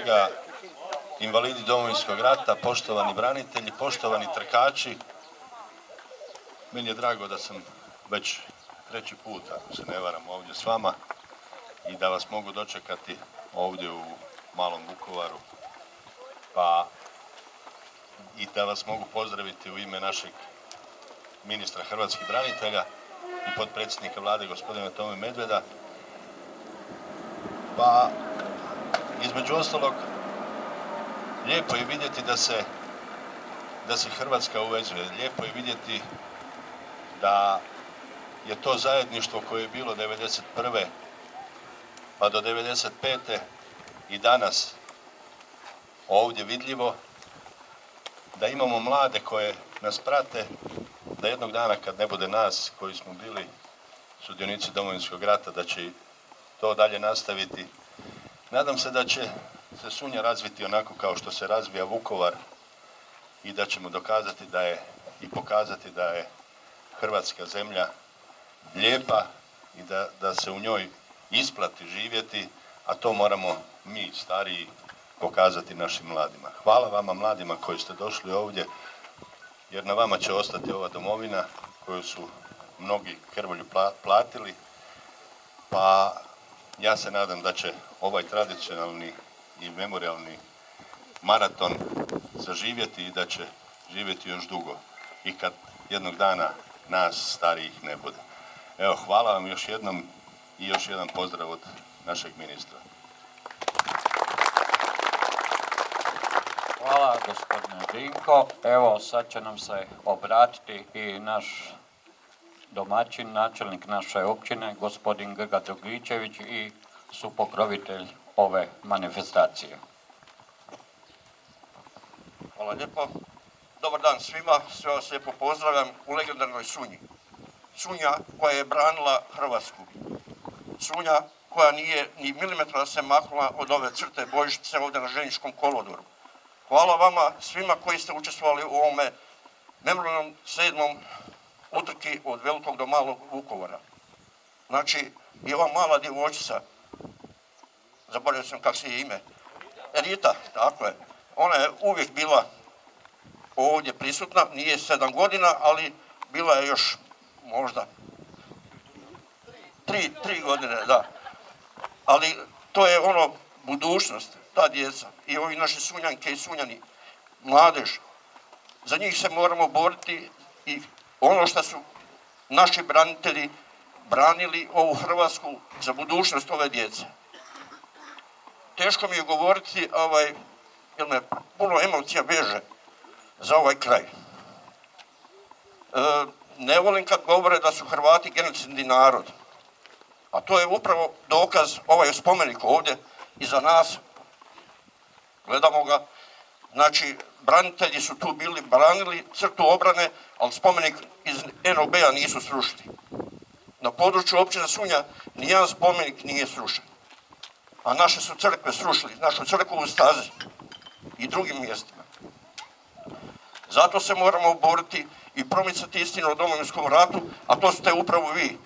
svega invalidi Domovinskog rata, poštovani branitelji, poštovani trkači. Meni je drago da sam već 3. put, ako se ne varam, ovdje s vama i da vas mogu dočekati ovdje u Malom Vukovaru. Pa i da vas mogu pozdraviti u ime našeg ministra hrvatskih branitelja i potpredsjednika vlade gospodina Tome Medveda. Pa između ostalog lijepo je vidjeti da se Hrvatska uvezuje. Lijepo je vidjeti da je to zajedništvo koje je bilo 1991. pa do 1995. i danas ovdje vidljivo, da imamo mlade koje nas prate, da jednog dana kad ne bude nas koji smo bili sudionici Domovinskog rata, da će to dalje nastaviti. Nadam se da će se Sunja razviti onako kao što se razvija Vukovar i da ćemo dokazati da je i pokazati da je Hrvatska zemlja lijepa i da se u njoj isplati živjeti, a to moramo mi stariji pokazati našim mladima. Hvala vama mladima koji ste došli ovdje, jer na vama će ostati ova domovina koju su mnogi krvlju platili, pa ja se nadam da će ovaj tradicionalni i memorijalni maraton zaživjeti i da će živjeti još dugo i kad jednog dana nas starijih ne bude. Evo, hvala vam još jednom i još jedan pozdrav od našeg ministra. Hvala gospodine Dinko. Evo sad će nam se obratiti i naš domaćin, načelnik naše općine, gospodin Grga Drogličević i supokrovitelj ove manifestacije. Hvala lijepo. Dobar dan svima, sve vas lijepo pozdravljam u legendarnoj Sunji. Sunja koja je branila Hrvatsku. Sunja koja nije ni milimetra se maknula od ove crte bojišnice ovdje na Željezničkom kolodvoru. Hvala vama svima koji ste učestvovali u ovome memorijalnom 7. utrki od Velikog do Malog Vukovara. Znači, i ova mala djevojčica, zaboravio sam kako se je ime, Rita, tako je, ona je uvijek bila ovdje prisutna, nije 7 godina, ali bila je još možda 3 godine, da. Ali to je ono budućnost, ta djeca i ovi naši Sunjanke i Sunjani, mladež. Za njih se moramo boriti i ono što su naši branitelji branili ovu Hrvatsku za budućnost ove djece. Teško mi je govoriti, jer me puno emocija veže za ovaj kraj. Ne volim kad govore da su Hrvati genocidni narod, a to je upravo dokaz ovaj spomenik ovdje iza nas. Gledamo ga. Znači, branitelji su tu bili, branili crtu obrane, ali spomenik iz NOB-a nisu srušili. Na području općine Sunja nijedan spomenik nije srušen. A naše su crkve srušili, našu crkvu u Stazi i drugim mjestima. Zato se moramo boriti i promicati istinu o Domovinskom ratu, a to ste upravo vi.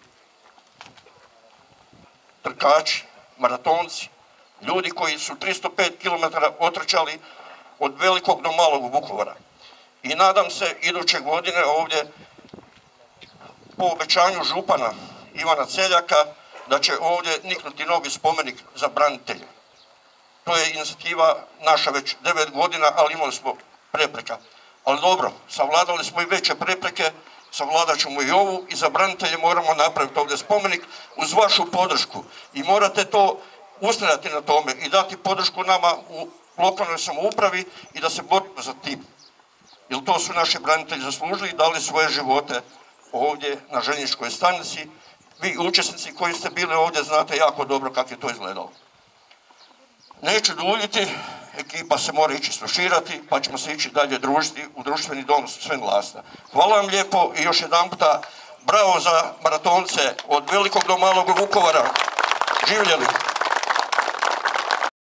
Trkači, maratonci, ljudi koji su 305 km otrčali od Velikog do Malog Vukovara. I nadam se iduće godine ovdje po obećanju župana Ivana Celjaka da će ovdje niknuti novi spomenik za branitelje. To je inicijativa naša već 9 godina, ali imali smo prepreka. Ali dobro, savladali smo i veće prepreke, savladat ćemo i ovu i za branitelje moramo napraviti ovdje spomenik uz vašu podršku. I morate to ustrajati na tome i dati podršku nama u lokalnoj samoupravi i da se borimo za tim. Jer to su naši branitelji zaslužili i dali svoje živote ovdje na željezničkoj stanici. Vi učesnici koji ste bili ovdje znate jako dobro kako je to izgledalo. Neću duljiti, ekipa se mora ići sluširati, pa ćemo se ići dalje družiti u društveni dom Sven Glasna. Hvala vam lijepo i još jedan puta bravo za maratonce od Velikog do Malog Vukovara. Živjeli!